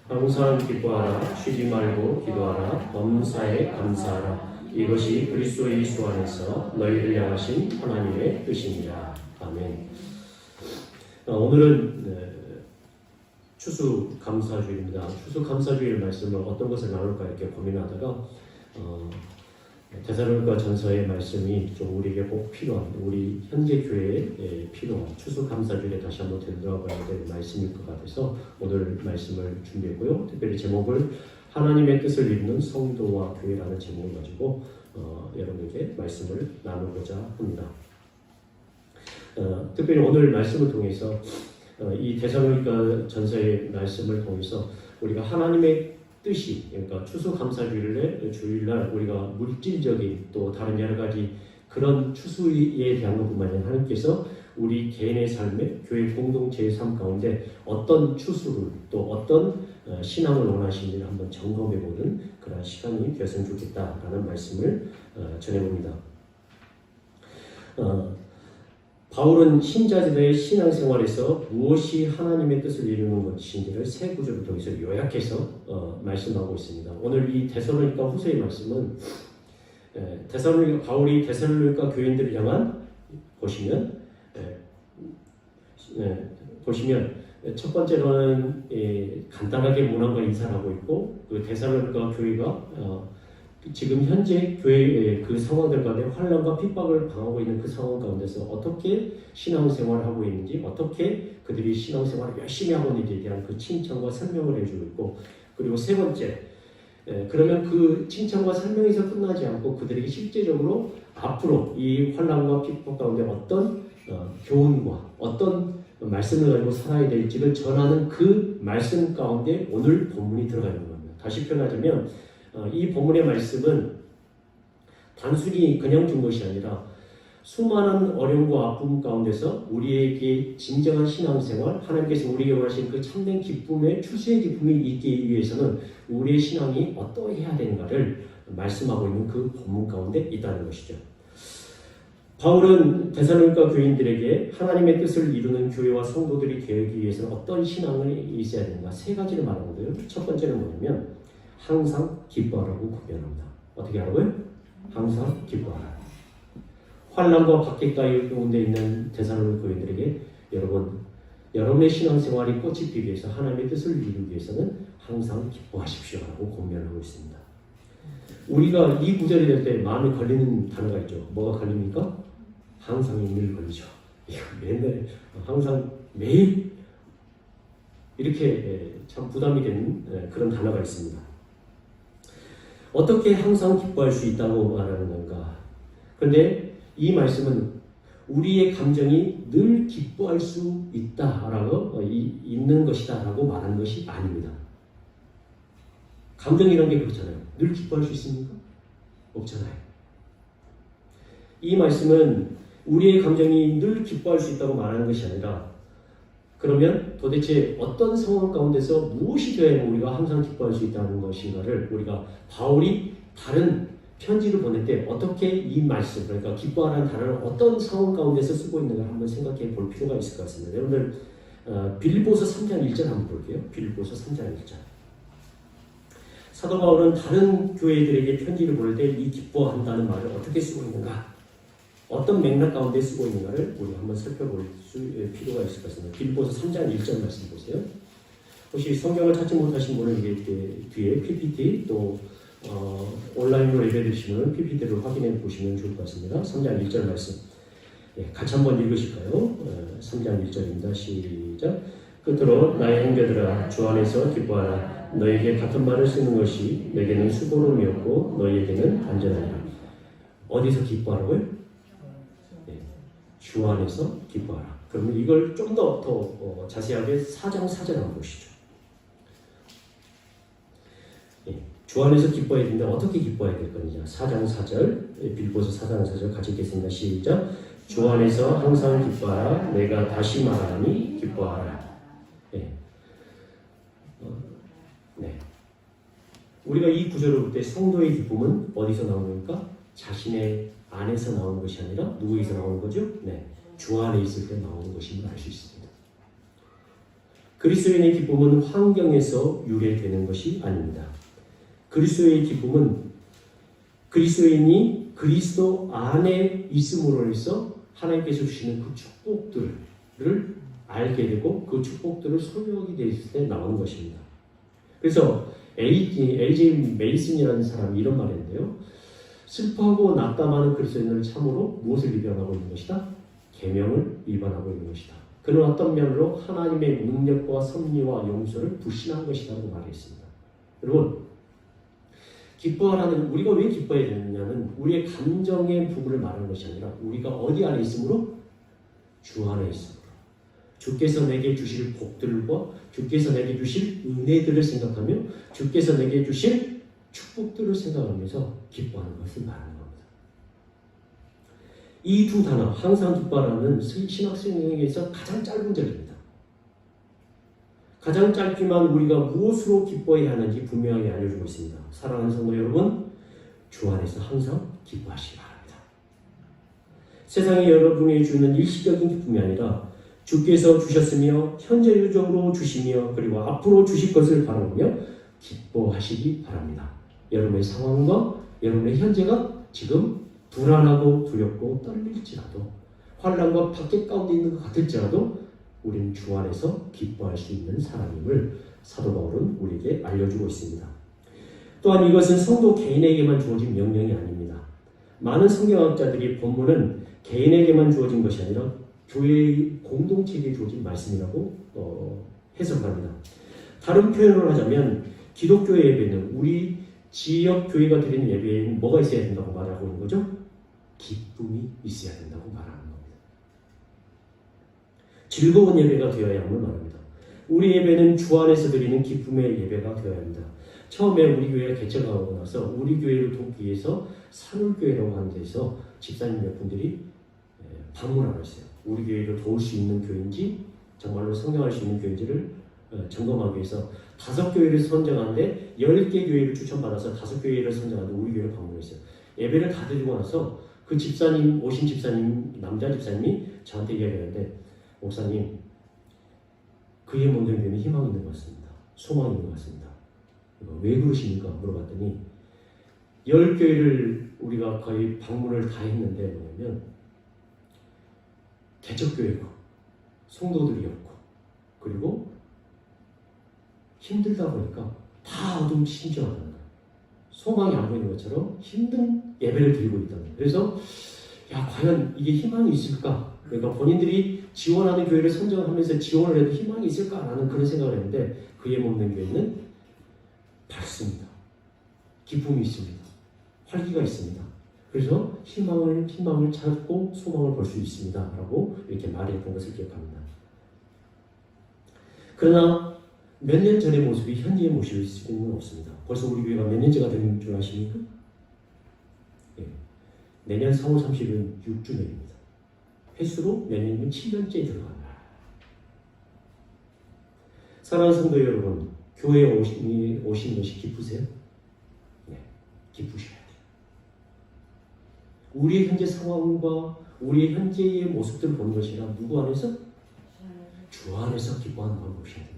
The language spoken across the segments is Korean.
항상 기뻐하라. 쉬지 말고 기도하라. 범사에 감사하라. 이것이 그리스도 예수 안에서 너희를 향하신 하나님의 뜻입니다. 아멘. 오늘은 추수감사주일입니다. 추수감사주일 말씀을 어떤 것을 나눌까 이렇게 고민하다가 데살로니가 전서의 말씀이 좀 우리에게 꼭 필요한, 우리 현재 교회에 필요한 추수감사주일에 다시 한번 되돌아봐야 될 말씀일 것 같아서 오늘 말씀을 준비했고요. 특별히 제목을 하나님의 뜻을 이루는 성도와 교회라는 제목을 가지고 여러분에게 말씀을 나누고자 합니다. 특별히 오늘 말씀을 통해서 이 데살로니가 전서의 말씀을 통해서 우리가 하나님의 뜻이, 그러니까 추수감사주일의 주일날 우리가 물질적인 또 다른 여러 가지 그런 추수에 대한 것뿐만 아니라 하나님께서 우리 개인의 삶에 교회 공동체의 삶 가운데 어떤 추수를 또 어떤 신앙을 원하시는지를 한번 점검해보는 그런 시간이 되었으면 좋겠다라는 말씀을 전해봅니다. 바울은 신자들의 신앙생활에서 무엇이 하나님의 뜻을 이루는 것인지를 세 구절을 통해서 요약해서 말씀하고 있습니다. 오늘 이 데살로니가 후서의 말씀은 바울이 데살로니가 교인들을 향한 보시면 첫 번째로는 간단하게 문안과 인사를 하고 있고 그 데살로니가 교회가 지금 현재 교회의 그 상황들 가운데 환난과 핍박을 당하고 있는 그 상황 가운데서 어떻게 신앙생활을 하고 있는지, 어떻게 그들이 신앙생활을 열심히 하고 있는지에 대한 그 칭찬과 설명을 해주고 있고, 그리고 세 번째, 그러면 그 칭찬과 설명에서 끝나지 않고 그들에게 실제적으로 앞으로 이 환난과 핍박 가운데 어떤 교훈과 어떤 말씀을 가지고 살아야 될지를 전하는 그 말씀 가운데 오늘 본문이 들어가 있는 겁니다. 다시 표현하자면 이 본문의 말씀은 단순히 그냥 준 것이 아니라 수많은 어려움과 아픔 가운데서 우리에게 진정한 신앙생활, 하나님께서 우리에게 원하신 그 참된 기쁨의 추수의 기쁨이 있기 위해서는 우리의 신앙이 어떠해야 되는가를 말씀하고 있는 그 본문 가운데 있다는 것이죠. 바울은 데살로니가 교인들에게 하나님의 뜻을 이루는 교회와 성도들이 되기 위해서는 어떤 신앙이 있어야 되는가 세 가지를 말하는데요. 첫 번째는 뭐냐면 항상 기뻐하라고 구별합니다. 어떻게 하라고요? 항상 기뻐하라. 환난과 박해 가운데 있는 데살로니가 교인들에게 여러분의 신앙생활이 꽃이 피기 위해서 하나님의 뜻을 이루기 위해서는 항상 기뻐하십시오라고 권면하고 있습니다. 우리가 이 구절이 될 때 마음에 걸리는 단어가 있죠. 뭐가 걸립니까? 항상이 늘 걸리죠. 맨날 항상 매일 이렇게 참 부담이 되는 그런 단어가 있습니다. 어떻게 항상 기뻐할 수 있다고 말하는 건가? 그런데 이 말씀은 우리의 감정이 늘 기뻐할 수 있다라고 있는 것이다라고 말하는 것이 아닙니다. 감정이란 게 그렇잖아요. 늘 기뻐할 수 있습니까? 없잖아요. 이 말씀은 우리의 감정이 늘 기뻐할 수 있다고 말하는 것이 아니라 그러면 도대체 어떤 상황 가운데서 무엇이 되어야 우리가 항상 기뻐할 수 있다는 것인가를 우리가 바울이 다른 편지를 보낼 때 어떻게 이 말씀, 그러니까 기뻐하라는 단어를 어떤 상황 가운데서 쓰고 있는가 한번 생각해 볼 필요가 있을 것 같습니다. 여러분들 빌립보서 3장 1절 한번 볼게요. 빌립보서 3장 1절. 사도 바울은 다른 교회들에게 편지를 보낼 때 이 기뻐한다는 말을 어떻게 쓰고 있는가, 어떤 맥락 가운데 쓰고 있는가를 우리 한번 살펴볼 필요가 있을 것 같습니다. 빌립보서 3장 1절 말씀 보세요. 혹시 성경을 찾지 못하신 분은 이게 뒤에 PPT 또 온라인으로 예배 드리시면 PPT를 확인해 보시면 좋을 것 같습니다. 3장 1절 말씀 같이 한번 읽으실까요? 3장 1절입니다. 시작. 끝으로 나의 형제들아 주 안에서 기뻐하라. 너에게 같은 말을 쓰는 것이 내게는 수고로움이었고 너희에게는 안전하리라. 어디서 기뻐하라고요? 주 안에서 기뻐하라. 그러면 이걸 좀 더 자세하게 4장 4절 한번 보시죠. 주 안에서 기뻐해야 되는데 어떻게 기뻐해야 될 거냐. 4장 4절, 빌립보서 4장 4절 같이 읽겠습니다. 시작. 주 안에서 항상 기뻐하라. 내가 다시 말하니 기뻐하라. 우리가 이 구절을 볼 때 성도의 기쁨은 어디서 나오는가? 자신의 안에서 나오는 것이 아니라 누구에서 나오는 거죠? 주 안에 있을 때 나오는 것임을 알 수 있습니다. 그리스도인의 기쁨은 환경에서 유래되는 것이 아닙니다. 그리스도의 기쁨은 그리스도인이 그리스도 안에 있음으로 해서 하나님께서 주시는 그 축복들을 알게 되고 그 축복들을 소유하게 되었을 때 나오는 것입니다. 그래서 LJ 메이슨이라는 사람이 이런 말을 했는데요. 슬퍼하고 낙담하는 그리스도인을 참으로 무엇을 위반하고 있는 것이다? 계명을 위반하고 있는 것이다. 그는 어떤 면으로 하나님의 능력과 섭리와 용서를 불신한 것이라고 말했습니다. 여러분, 기뻐하라는, 우리가 왜 기뻐해야 되느냐는 우리의 감정의 부분을 말하는 것이 아니라 우리가 어디 안에 있으므로? 주 안에 있으므로. 주께서 내게 주실 복들과 주께서 내게 주실 은혜들을 생각하며 주께서 내게 주실 축복들을 생각하면서 기뻐하는 것을 말하는 겁니다. 이 두 단어, 항상 기뻐하라는 신학생에서 가장 짧은 절입니다. 가장 짧지만 우리가 무엇으로 기뻐해야 하는지 분명하게 알려주고 있습니다. 사랑하는 성도 여러분, 주 안에서 항상 기뻐하시기 바랍니다. 세상이 여러분이 주는 일시적인 기쁨이 아니라 주께서 주셨으며 현재적으로 주시며 그리고 앞으로 주실 것을 바라보며 기뻐하시기 바랍니다. 여러분의 상황과 여러분의 현재가 지금 불안하고 두렵고 떨릴지라도 환난과 박해 가운데 있는 것 같을지라도 우리는 주 안에서 기뻐할 수 있는 사람임을 사도 바울은 우리에게 알려주고 있습니다. 또한 이것은 성도 개인에게만 주어진 명령이 아닙니다. 많은 성경학자들이 본문은 개인에게만 주어진 것이 아니라 교회의 공동체에게 주어진 말씀이라고 해석합니다. 다른 표현을 하자면 기독교의 예배는 우리 지역 교회가 드리는 예배에는 뭐가 있어야 된다고 말하고 있는 거죠? 기쁨이 있어야 된다고 말하는 겁니다. 즐거운 예배가 되어야 함을 말합니다. 우리 예배는 주 안에서 드리는 기쁨의 예배가 되어야 합니다. 처음에 우리 교회가 개척하고 나서 우리 교회를 돕기 위해서 산울교회라고 하는 데서 집사님 몇 분들이 방문하고 있어요. 우리 교회를 도울 수 있는 교회인지 정말로 성장할 수 있는 교회인지를 점검하기 위해서 5교회를 선정하는데 10개 교회를 추천받아서 5교회를 선정하는데 우리 교회를 방문했어요. 예배를 다 드리고 나서 그 집사님, 오신 집사님, 남자 집사님이 저한테 이야기하는데 목사님, 그의 모든 교회는 희망이 있는 것 같습니다. 소망이 있는 것 같습니다. 왜 그러십니까? 물어봤더니 10교회를 우리가 거의 방문을 다 했는데 뭐냐면 개척교회고 성도들이 없고 그리고 힘들다 보니까 다 어둠심정하는 거예요. 소망이 안 보이는 것처럼 힘든 예배를 드리고 있다는 거예요. 그래서 야 과연 이게 희망이 있을까? 그러니까 본인들이 지원하는 교회를 선정하면서 지원을 해도 희망이 있을까라는 그런 생각을 했는데 그에 먹는 교회는 밝습니다. 기쁨이 있습니다. 활기가 있습니다. 그래서 희망을 찾고 소망을 볼 수 있습니다. 라고 이렇게 말했던 것을 기억합니다. 그러나 몇 년 전의 모습이 현재의 모습일 수는 없습니다. 벌써 우리 교회가 몇 년째가 되는 줄 아십니까? 네. 내년 4월 30일은 6주년입니다. 횟수로 몇 년이면 7년째 들어갑니다. 사랑하는 성도 여러분, 교회에 오신 것이 기쁘세요? 네, 기쁘셔야 돼요. 우리의 현재 상황과 우리의 현재의 모습들을 보는 것이 아니라 누구 안에서? 주 안에서 기뻐하는 마음을 보셔야 됩니다.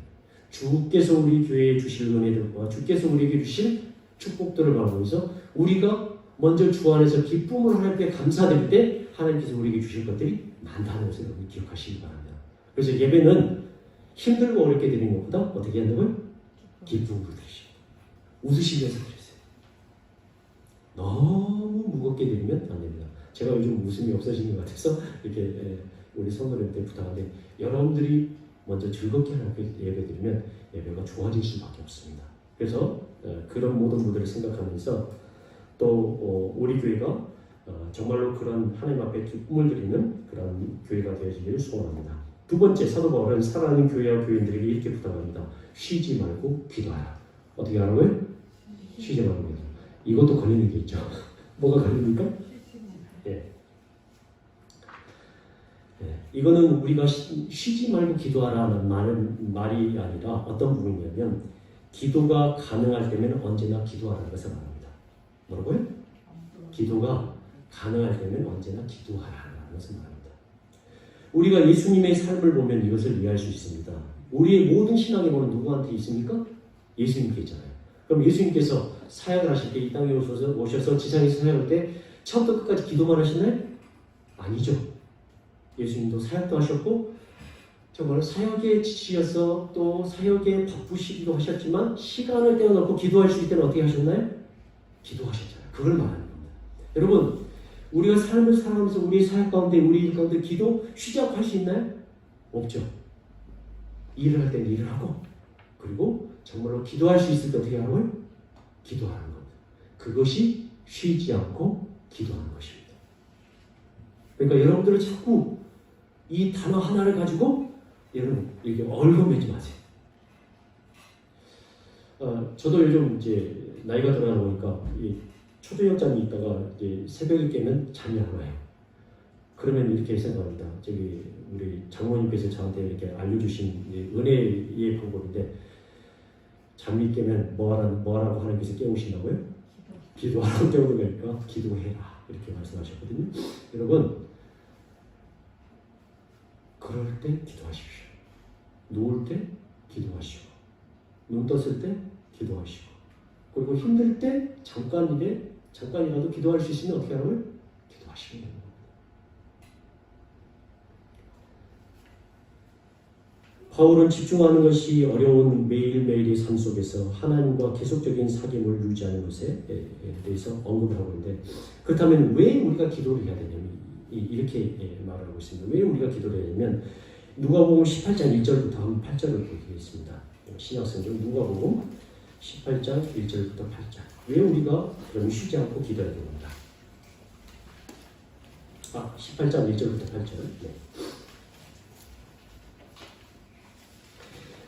주께서 우리 교회에 주실 은혜들과 주께서 우리에게 주실 축복들을 바라보면서 우리가 먼저 주 안에서 기쁨을 하나님께 감사드릴 때 하나님께서 우리에게 주실 것들이 많다는 것을 여러분 기억하시기 바랍니다. 그래서 예배는 힘들고 어렵게 드리는 것보다 어떻게 한다고요? 기쁨으로 드리시고 웃으시면서 드리세요. 너무 무겁게 드리면 안 됩니다. 제가 요즘 웃음이 없어지는 것 같아서 이렇게 우리 성도님한테 부탁하는데 여러분들이 먼저 즐겁게 하나님께 예배드리면 예배가 좋아질 수밖에 없습니다. 그래서 그런 모든 분들을 생각하면서 또 우리 교회가 정말로 그런 하나님 앞에 기쁨을 드리는 그런 교회가 되어지기를 소원합니다. 두 번째, 사도 바울은 사랑하는 교회와 교인들에게 이렇게 부탁합니다. 쉬지 말고 기도하라. 어떻게 하라고요? 쉬지 말고 기도. 이것도 걸리는 게 있죠. 뭐가 걸립니까? 예. 이거는 우리가 쉬지 말고 기도하라는 말이 아니라 어떤 부분이냐면 기도가 가능할 때면 언제나 기도하라는 것을 말합니다. 뭐라고요? 기도가 가능할 때면 언제나 기도하라는 것을 말합니다. 우리가 예수님의 삶을 보면 이것을 이해할 수 있습니다. 우리의 모든 신앙의 본은 누구한테 있습니까? 예수님께 있잖아요. 그럼 예수님께서 사역을 하실 때 이 땅에 오셔서 지상에서 사역할 때 처음부터 끝까지 기도만 하시나요? 아니죠. 예수님도 사역도 하셨고 정말 사역에 지치셔서 또 사역에 바쁘시기도 하셨지만 시간을 떼어놓고 기도할 수 있을 때는 어떻게 하셨나요? 기도하셨잖아요. 그걸 말하는 겁니다. 여러분, 우리가 삶을 살아가면서 우리 사역 가운데, 우리 일 가운데 기도 쉬지 않고 할 수 있나요? 없죠. 일을 할 때는 일을 하고, 그리고 정말로 기도할 수 있을 때 어떻게 하라고요? 기도하는 겁니다. 그것이 쉬지 않고 기도하는 것입니다. 그러니까 여러분들은 자꾸 이 단어 하나를 가지고 여러분 이렇게 얼굴매지 마세요. 저도 요즘 이제 나이가 들어가다 보니까 초저녁잠이 있다가 이제 새벽에 깨면 잠이 안 와요. 그러면 이렇게 생각합니다. 저기 우리 장모님께서 저한테 이렇게 알려주신 은혜의 방법인데, 잠이 깨면 뭐하라고 하나님께서 깨우신다고요? 기도하라고 깨우는 거니까 기도해라 이렇게 말씀하셨거든요. 여러분, 그럴 때 기도하십시오. 누울 때 기도하시고, 눈 떴을 때 기도하시고, 그리고 힘들 때 잠깐이라도 기도할 수 있으면 어떻게 하라고요? 기도하시면 됩니다. 바울은 집중하는 것이 어려운 매일매일의 삶 속에서 하나님과 계속적인 사귐을 유지하는 것에 대해서 언급을 하고 있는데, 그렇다면 왜 우리가 기도를 해야 되냐면 이렇게 말을 하고 있습니다. 왜 우리가 기도를 해야 되냐면 누가복음 18장 1절부터 한 8절을 보겠습니다. 신약성경 누가복음 18장 1절부터 8절. 왜 우리가 그럼 쉬지 않고 기도해야 됩니다. 18장 1절부터 8절. 네.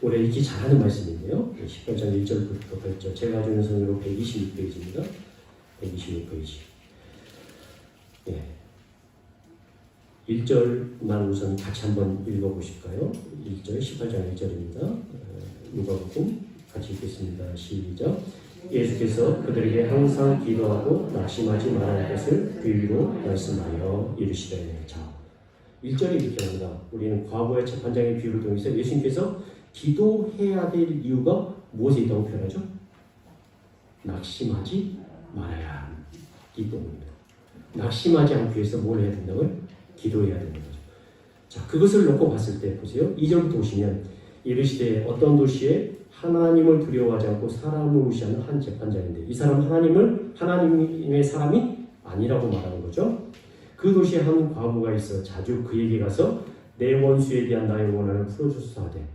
올해 읽기 잘하는 말씀인데요. 18장 1절부터 8절. 제가 가지고 있는 성경으로 126페이지입니다. 126페이지. 네. 1절만 우선 같이 한번 읽어보실까요? 1절, 18장 1절입니다. 누가복음 같이 읽겠습니다. 시작. 예수께서 그들에게 항상 기도하고 낙심하지 말라는 것을 비유로 말씀하여 이르시되. 자, 1절이 이렇게 합니다. 우리는 과거의 재판장의 비유를 통해서 예수님께서 기도해야 될 이유가 무엇에 있다고 표현하죠? 낙심하지 말아야 하기 때문입니다. 낙심하지 않기 위해서 뭘 해야 된다고요? 기도해야 되는 거죠. 자, 그것을 놓고 봤을 때 보세요. 2절부터 보시면 이르시되 어떤 도시에 하나님을 두려워하지 않고 사람을 무시하는 한 재판장인데, 이 사람 하나님의 사람이 아니라고 말하는 거죠. 그 도시에 한 과부가 있어 자주 그에게 가서 내 원수에 대한 나의 원한을 풀어주소서 하되,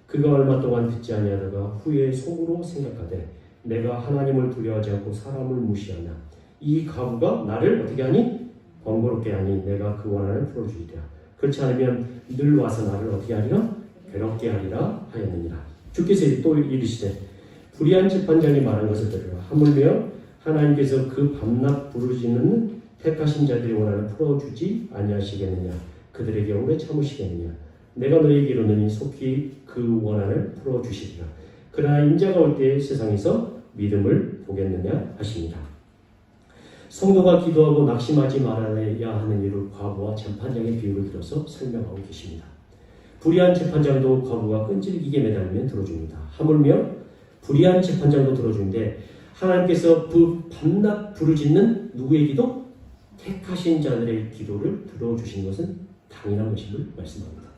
그가 얼마 동안 듣지 아니하다가 후에 속으로 생각하되 내가 하나님을 두려워하지 않고 사람을 무시하나 이 과부가 나를 어떻게 하니? 번거롭게 하니 내가 그 원한을 풀어주리라. 그렇지 않으면 늘 와서 나를 어떻게 하리라? 괴롭게 하리라 하였느니라. 주께서 또 이르시되 불의한 재판장이 말한 것을 들으라. 하물며 하나님께서 그 밤낮 부르짖는 택하신 자들의 원한을 풀어주지 아니하시겠느냐? 그들에게 오래 참으시겠느냐? 내가 너희에게 이르노니 속히 그 원한을 풀어주시리라. 그러나 인자가 올 때 세상에서 믿음을 보겠느냐 하십니다. 성도가 기도하고 낙심하지 말아야 하는 이유를 과부와 재판장의 비유를 들어서 설명하고 계십니다. 불의한 재판장도 과부가 끈질기게 매달리면 들어줍니다. 하물며 불의한 재판장도 들어주는데 하나님께서 그 밤낮 부르짖는 누구의 기도? 택하신 자들의 기도를 들어주신 것은 당연한 것임을 말씀합니다.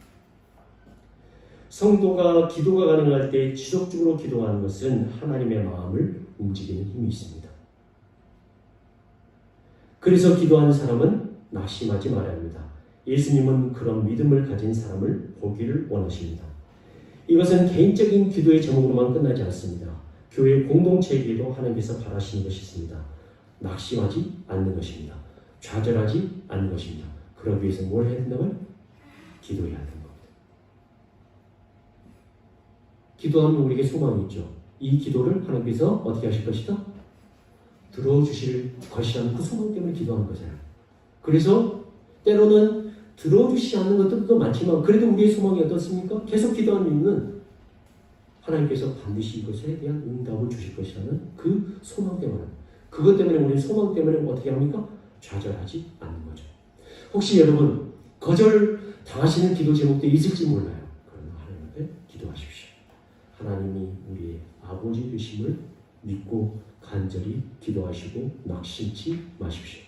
성도가 기도가 가능할 때 지속적으로 기도하는 것은 하나님의 마음을 움직이는 힘이 있습니다. 그래서 기도하는 사람은 낙심하지 말아야 합니다. 예수님은 그런 믿음을 가진 사람을 보기를 원하십니다. 이것은 개인적인 기도의 제목으로만 끝나지 않습니다. 교회 공동체에게도 하나님께서 바라시는 것이 있습니다. 낙심하지 않는 것입니다. 좌절하지 않는 것입니다. 그러기 위해서 뭘 해야 된다고요? 기도해야 되는 겁니다. 기도하면 우리에게 소망이 있죠. 이 기도를 하나님께서 어떻게 하실 것이다? 들어주실 것이라는 그 소망 때문에 기도하는 거잖아요. 그래서 때로는 들어주시지 않는 것들도 많지만 그래도 우리의 소망이 어떻습니까? 계속 기도하는 이유는 하나님께서 반드시 이것에 대한 응답을 주실 것이라는 그 소망 때문에, 그것 때문에 우리는 소망 때문에 어떻게 합니까? 좌절하지 않는 거죠. 혹시 여러분 거절 당하시는 기도 제목도 있을지 몰라요. 그러나 하나님 앞에 기도하십시오. 기도하십시오. 하나님이 우리의 아버지 되심을 믿고 간절히 기도하시고 낙심치 마십시오.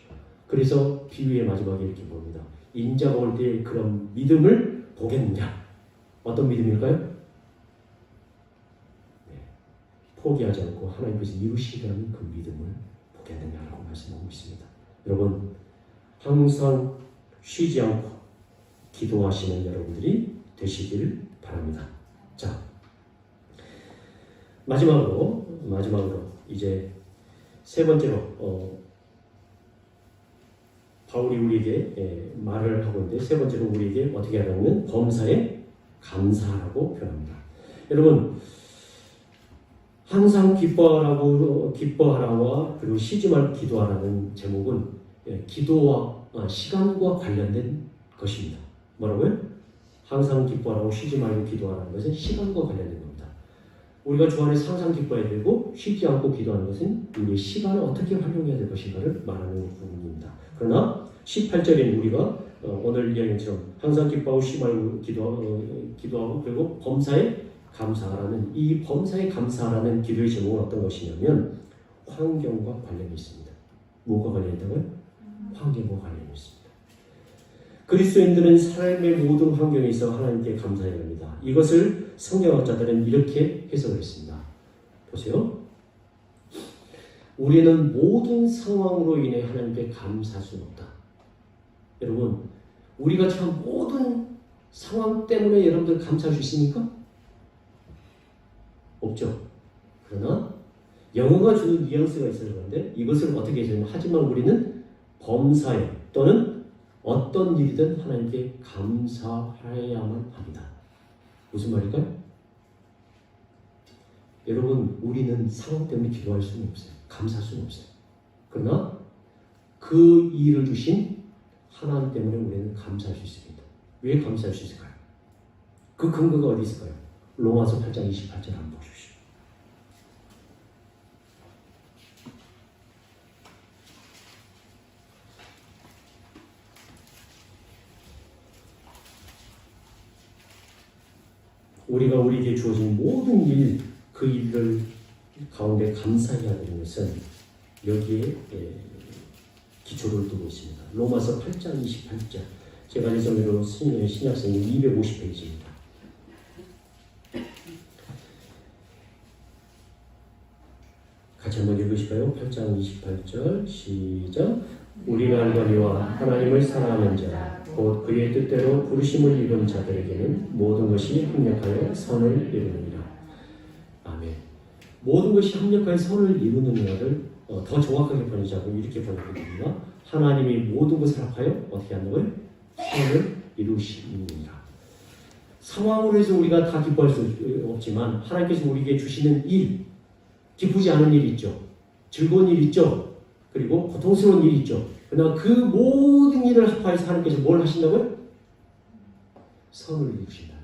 그래서 비유의 마지막에 이렇게 봅니다. 인자가 올 때 그런 믿음을 보겠느냐? 어떤 믿음일까요? 네. 포기하지 않고 하나님께서 이루시려는 그 믿음을 보겠느냐라고 말씀하고 있습니다. 여러분, 항상 쉬지 않고 기도하시는 여러분들이 되시길 바랍니다. 자, 마지막으로 이제 세 번째로 바울이 우리에게 말을 하고 있는데, 세 번째로 우리에게 어떻게 하냐면 범사에 감사하라고 표현합니다. 여러분, 항상 기뻐하라와 그리고 쉬지 말고 기도하라는 제목은 기도와 시간과 관련된 것입니다. 뭐라고요? 항상 기뻐하라고 쉬지 말고 기도하라는 것은 시간과 관련된 겁니다. 우리가 주 안에서 항상 기뻐해야 되고 쉬지 않고 기도하는 것은 우리의 시간을 어떻게 활용해야 될 것인가를 말하는 부분입니다. 그러나 18절에 우리가 오늘 이야기처럼 항상 기뻐하고 쉬지 말고 기도하고 그리고 범사에 감사하라는, 이 범사에 감사하라는 기도의 제목은 어떤 것이냐면 환경과 관련이 있습니다. 뭐가 관련있다고요? 환경과 관련이 있습니다. 그리스도인들은 삶의 모든 환경에 있어 하나님께 감사해야 합니다. 이것을 성경학자들은 이렇게 해석을 했습니다. 보세요. 우리는 모든 상황으로 인해 하나님께 감사할 수는 없다. 여러분, 우리가 참 모든 상황 때문에 여러분들 감사할 수 있습니까? 없죠. 그러나 영어가 주는 뉘앙스가 있어서 그런데 이것을 어떻게 해석하냐면, 하지만 우리는 범사에 또는 어떤 일이든 하나님께 감사해야만 합니다. 무슨 말일까요? 여러분, 우리는 상황 때문에 기도할 수는 없어요. 감사할 수는 없어요. 그러나 그 일을 주신 하나님 때문에 우리는 감사할 수 있습니다. 왜 감사할 수 있을까요? 그 근거가 어디 있을까요? 로마서 8장 28절 한번 보십시오. 우리가 우리에게 주어진 모든 일, 그 일을 가운데 감사해야 되는 것은 여기에 기초를 두고 있습니다. 로마서 8장 28절. 제가 예전으로 신약성경 250페이지입니다. 같이 한번 읽으실까요? 8장 28절 시작. 우리가 알거니와 하나님을 사랑하는 자 곧 그의 뜻대로 부르심을 이룬 자들에게는 모든 것이 합력하여 선을 이루느니라. 아멘. 모든 것이 합력하여 선을 이루느니라를 더 정확하게 번역하고 이렇게 번역합니다. 하나님이 모든 것을 합하여 어떻게 한다고요? 선을 이루시느니라. 상황으로 해서 우리가 다 기뻐할 수 없지만 하나님께서 우리에게 주시는 일, 기쁘지 않은 일 있죠. 즐거운 일 있죠. 그리고 고통스러운 일 있죠. 그러나 그 모든 일을 합하여서 하나님께서 뭘 하신다고요? 선을 이루신다는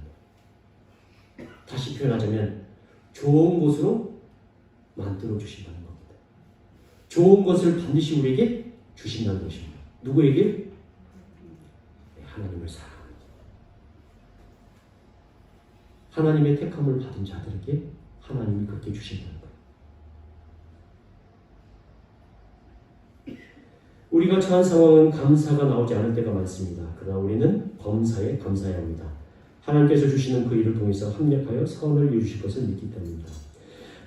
거예요. 다시 표현하자면 좋은 것으로 만들어 주신다는 겁니다. 좋은 것을 반드시 우리에게 주신다는 것입니다. 누구에게? 하나님을 사랑하는 자. 하나님의 택함을 받은 자들에게 하나님이 그렇게 주신다는 거예요. 우리가 처한 상황은 감사가 나오지 않을 때가 많습니다. 그러나 우리는 범사에 감사해야 합니다. 하나님께서 주시는 그 일을 통해서 합력하여 선을 이루실 것을 믿기 때문입니다.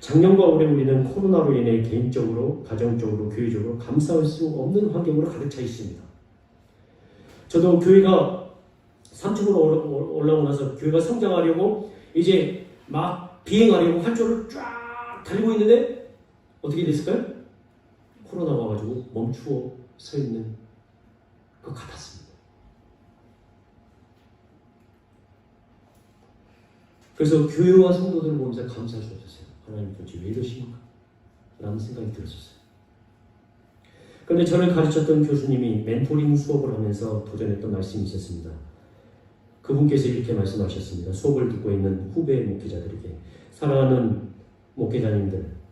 작년과 올해 우리는 코로나로 인해 개인적으로, 가정적으로, 교회적으로 감사할 수 없는 환경으로 가득 차 있습니다. 저도 교회가 3층으로 올라오고 나서 교회가 성장하려고 이제 막 비행하려고 활주로를 쫙 달리고 있는데 어떻게 됐을까요? 코로나가 와가지고 멈추어 서 있는 것 같았습니다. 그래서 교회와 성도들을 보면서 감사할 수 없었어요. 하나님 도대체 왜 이러십니까? 라는 생각이 들었었어요. 그런데 저를 가르쳤던 교수님이 멘토링 수업을 하면서 도전했던 말씀이 있었습니다. 그분께서 이렇게 말씀하셨습니다. 수업을 듣고 있는 후배 목회자들에게, 사랑하는 목회자님들,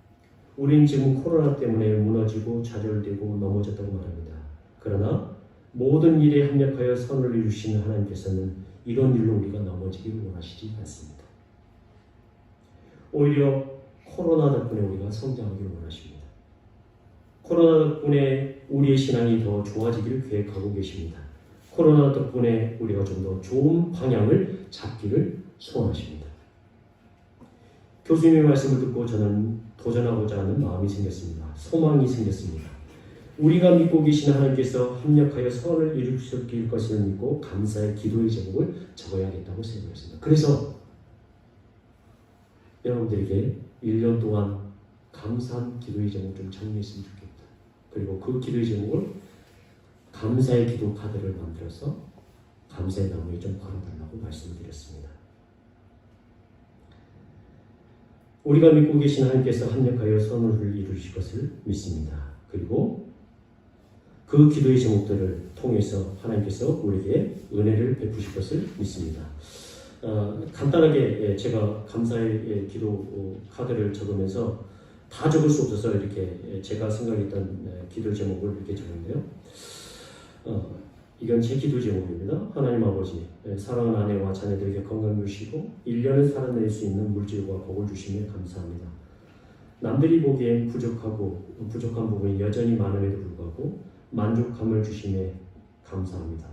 우린 지금 코로나 때문에 무너지고 좌절되고 넘어졌다고 말합니다. 그러나 모든 일에 합력하여 선을 이루시는 하나님께서는 이런 일로 우리가 넘어지기를 원하시지 않습니다. 오히려 코로나 덕분에 우리가 성장하기를 원하십니다. 코로나 덕분에 우리의 신앙이 더 좋아지기를 계획하고 계십니다. 코로나 덕분에 우리가 좀 더 좋은 방향을 잡기를 소원하십니다. 교수님의 말씀을 듣고 저는 도전하고자 하는 마음이 생겼습니다. 소망이 생겼습니다. 우리가 믿고 계신 하나님께서 합력하여 선을 이루실 것을 믿고 감사의 기도의 제목을 적어야겠다고 생각했습니다. 그래서 여러분들에게 1년 동안 감사한 기도의 제목 좀 정리했으면 좋겠다. 그리고 그 기도의 제목을 감사의 기도 카드를 만들어서 감사의 나무에 좀 걸어달라고 말씀을 드렸습니다. 우리가 믿고 계신 하나님께서 합력하여 선을 이루실 것을 믿습니다. 그리고 그 기도의 제목들을 통해서 하나님께서 우리에게 은혜를 베푸실 것을 믿습니다. 간단하게 제가 감사의 기도 카드를 적으면서 다 적을 수 없어서 이렇게 제가 생각했던 기도 제목을 이렇게 적었는데요. 이건 제 기도 제목입니다. 하나님 아버지, 사랑하는 아내와 자녀들에게 건강 주시고 1년을 살아낼 수 있는 물질과 복을 주시며 감사합니다. 남들이 보기엔 부족한 부분이 여전히 많음에도 불구하고 만족함을 주시며 감사합니다.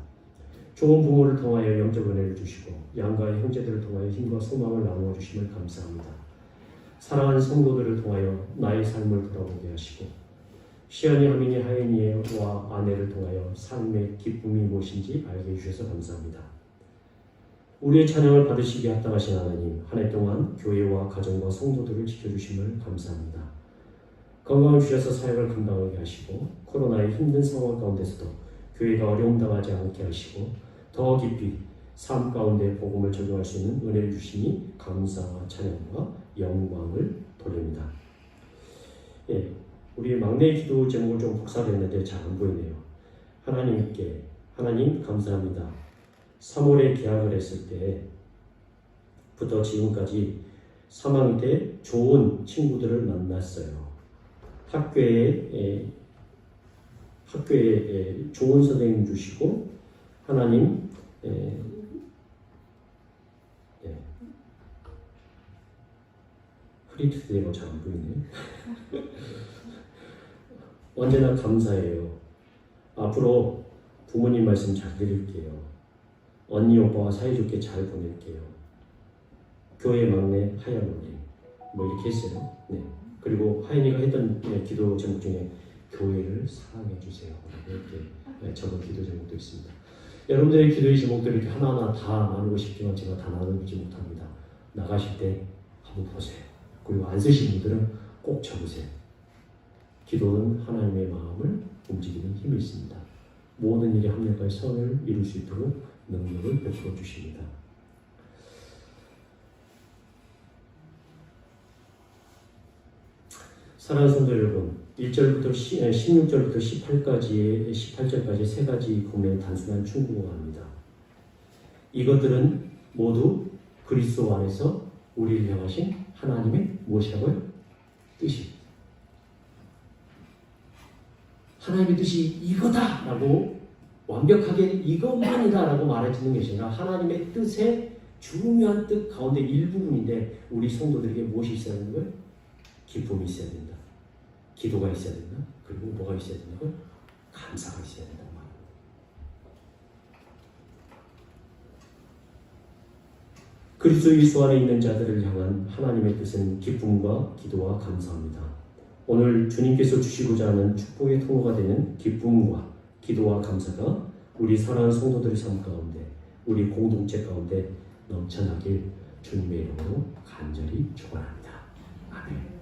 좋은 부모를 통하여 영적 은혜를 주시고 양가의 형제들을 통하여 힘과 소망을 나누어 주심을 감사합니다. 사랑하는 성도들을 통하여 나의 삶을 돌아보게 하시고 시연이 하민이 하인이와 아내를 통하여 삶의 기쁨이 무엇인지 알게 해주셔서 감사합니다. 우리의 찬양을 받으시기에 합당하신 하나님, 한 해 동안 교회와 가정과 성도들을 지켜주심을 감사합니다. 건강을 주셔서 사역을 감당하게 하시고 코로나의 힘든 상황 가운데서도 교회가 어려움 당하지 않게 하시고 더 깊이 삶 가운데 복음을 적용할 수 있는 은혜를 주시니 감사와 찬양과 영광을 돌립니다. 우리의 막내 기도 제목을 좀 복사됐는데 잘 안 보이네요. 하나님 감사합니다. 3월에 계약을 했을 때부터 지금까지 3학년 때 좋은 친구들을 만났어요. 학교에 좋은 선생님 주시고 하나님 흐릿흐릿 되고 잘 안 보이네. 언제나 감사해요. 앞으로 부모님 말씀 잘 드릴게요. 언니 오빠와 사이좋게 잘 보낼게요. 교회 막내 하얀 언니 뭐 이렇게 했어요. 네. 그리고 하인이가 했던 기도 제목 중에 교회를 사랑해 주세요. 이렇게 적은 기도 제목도 있습니다. 여러분들의 기도의 제목들을 이렇게 하나하나 다 나누고 싶지만 제가 다 나누지 못합니다. 나가실 때 한번 보세요. 그리고 안 쓰신 분들은 꼭 적으세요. 기도는 하나님의 마음을 움직이는 힘이 있습니다. 모든 일에 합력하여 선을 이룰 수 있도록 능력을 베풀어 주십니다. 사랑하는 성도 여러분, 1절부터 16절부터 18절까지 세 가지 구문은 단순한 충고어입니다. 이것들은 모두 그리스도 안에서 우리를 향하신 하나님의 무엇이라고요? 뜻입니다. 하나님의 뜻이 이거다! 라고 완벽하게 이것만이다! 라고 말해주는 것이 아니라 하나님의 뜻의 중요한 뜻 가운데 일부분인데 우리 성도들에게 무엇이 있어야 되는 거예요? 기쁨이 있어야 된다. 기도가 있어야 된다. 그리고 뭐가 있어야 된다고요? 감사가 있어야 된다고 말합니다. 그리스도 예수 안에 있는 자들을 향한 하나님의 뜻은 기쁨과 기도와 감사합니다. 오늘 주님께서 주시고자 하는 축복의 통로가 되는 기쁨과 기도와 감사가 우리 사랑하는 성도들의 삶 가운데 우리 공동체 가운데 넘쳐나길 주님의 이름으로 간절히 축원합니다. 아멘.